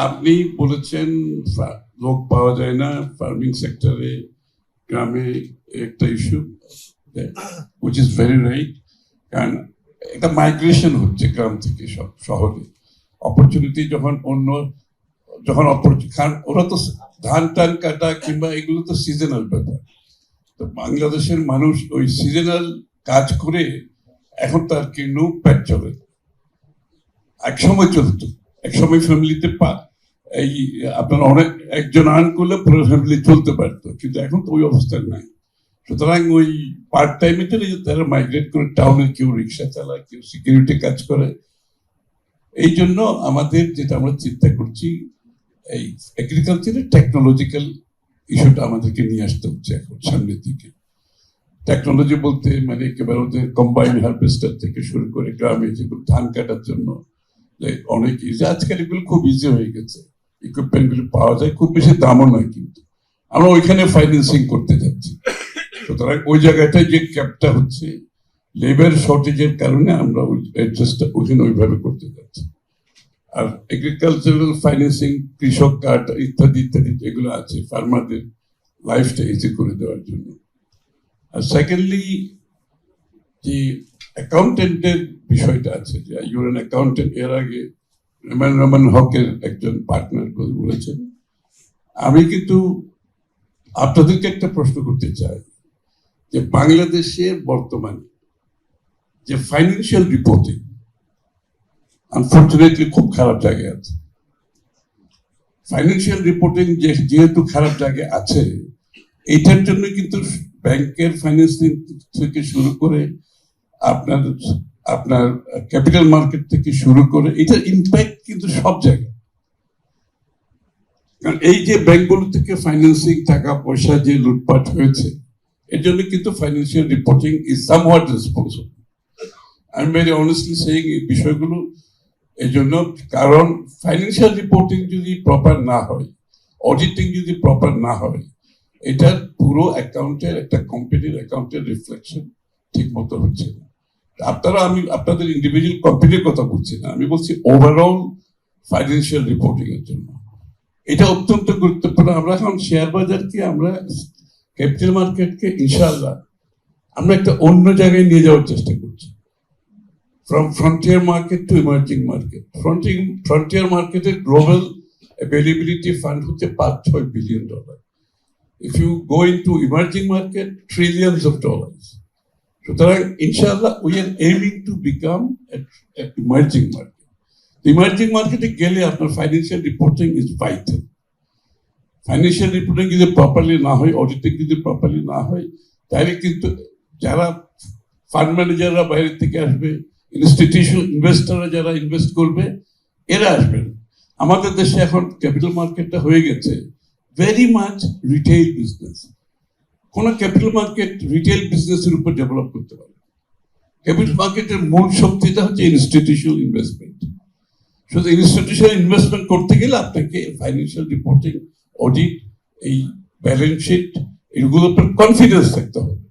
আপনি বলেছেন লোক পাওয়া যায় না ফার্মিং সেক্টরে, গ্রামে একটা issue, which is very right. কারণ একটা মাইগ্রেশন হচ্ছে গ্রাম থেকে সব শহরে, অপরচুনিটি যখন কারণ ওরা তো ধান টান কাটা কিংবা এগুলো তো সিজনাল ব্যাপার। তো বাংলাদেশের মানুষ ওই সিজনাল কাজ করে এখন তার কিন্তু পেট চলে। এক সময় চলতো, এক সময় ফ্যামিলিতে এই আপনার অনেক একজন আর্ন করলে পুরো ফ্যামিলি চলতে পারতো, কিন্তু এখন তো ওই অবস্থা নাই। সুতরাং ওই পার্ট টাইমে চলে তারা মাইগ্রেট করে টাউনে, কেউ রিক্সা চালায়, কেউ সিকিউরিটি কাজ করে। এই জন্য আমাদের যেটা আমরা চিন্তা করছি, এই এগ্রিকালচারের টেকনোলজিক্যাল ইস্যুটা আমাদেরকে নিয়ে আসতে হচ্ছে এখন সামনের দিকে। টেকনোলজি বলতে মানে একেবারে ওদের কম্বাইন হারভেস্টার থেকে শুরু করে গ্রামে যেগুলো ধান কাটার জন্য অনেক ইজি, আজকাল এগুলো খুব ইজি হয়ে গেছে, ইকুইপমেন্ট গুলো পাওয়া যায়, খুব বেশি দামও নয়। কিন্তু আমরা ওইখানে ফাইন্যান্সিং করতে যাচ্ছি। সুতরাং ওই জায়গাটায় যে ক্যাপটা হচ্ছে লেবার শর্টেজের কারণে আমরা ওইখানে ওইভাবে করতে যাচ্ছি। আর এগ্রিকালচারাল ফাইন্যান্সিং, কৃষক কার্ড ইত্যাদি ইত্যাদি যেগুলো আছে ফার্মারদের লাইফটা ইজি করে দেওয়ার জন্য। আর সেকেন্ডলি যে অ্যাকাউন্টেন্টের বিষয়টা আছে, যে ইউর অ্যান অ্যাকাউন্টেন্ট, এর আগে রহমান হকের একজন পার্টনার বলেছেন। আমি কিন্তু আপনাদেরকে একটা প্রশ্ন করতে চাই যে বাংলাদেশের বর্তমানে যে ফাইন্যান্সিয়াল রিপোর্টিং আনফর্চুনেটলি খুব খারাপ জায়গায় আছে। ফাইন্যান্সিয়াল রিপোর্টিং যেহেতু খারাপ জায়গায় আছে, এইটার জন্য কিন্তু ব্যাংকের ফাইন্যান্সিং থেকে শুরু করে আপনার ক্যাপিটাল মার্কেট থেকে শুরু করে এটার ইম্প্যাক্ট কিন্তু সব জায়গায়। কারণ এই যে ব্যাংকগুলো থেকে ফাইন্যান্সিং টাকা পয়সা যে লুটপাট হয়েছে, এর জন্য কিন্তু financial reporting is somewhat responsible. I am very honestly saying এই বিষয়গুলো এই জন্য, কারণ ফাইন্যান্সিয়াল রিপোর্টিং যদি প্রপার না হয়, অডিটিং যদি প্রপার না হয়, এটার পুরো অ্যাকাউন্টের একটা কোম্পানির অ্যাকাউন্টের রিফ্লেকশন ঠিক মতো হচ্ছে না। আমি আপনাদের ইন্ডিভিজুয়াল কোম্পানির কথা বলছি না, আমি বলছি ওভারঅল ফাইন্যান্সিয়াল রিপোর্টিং এর জন্য এটা অত্যন্ত গুরুত্বপূর্ণ। আমরা এখন শেয়ার বাজারকে, আমরা ক্যাপিটাল মার্কেটকে ইনশাআল্লাহ আমরা একটা অন্য জায়গায় নিয়ে যাওয়ার চেষ্টা করছি। From frontier market to emerging market. Frontier market global availability fund হচ্ছে $5-6 billion. If you go into emerging market, trillions of dollars. সুতরাং ইনশাআল্লাহ we are aiming to become an emerging market. The emerging market গেলে আপনার financial reporting is vital. Financial reporting যদি properly না হয়, auditing যদি properly না হয়, তাহলে কিন্তু যারা ফান্ড ম্যানেজাররা বাইরে থেকে আসবে, ইনস্টিটিউশনাল ইনভেস্টররা যারা ইনভেস্ট করবে, এরা আসবেন। আমাদের দেশে এখন ক্যাপিটাল মার্কেটটা হয়ে গেছে ভেরি মাচ রিটেইল বিজনেস। কোন ক্যাপিটাল মার্কেট রিটেইল বিজনেসের উপর ডেভেলপ করতে পারে? ক্যাপিটাল মার্কেটের মূল শক্তিটা হচ্ছে ইনস্টিটিউশনাল ইনভেস্টমেন্ট। শুধু ইনস্টিটিউশনাল ইনভেস্টমেন্ট করতে গেলে আপনাকে ফাইন্যান্সিয়াল রিপোর্টিং, অডিট, এই ব্যালেন্স শিট, এগুলোর উপর কনফিডেন্স থাকতে হবে।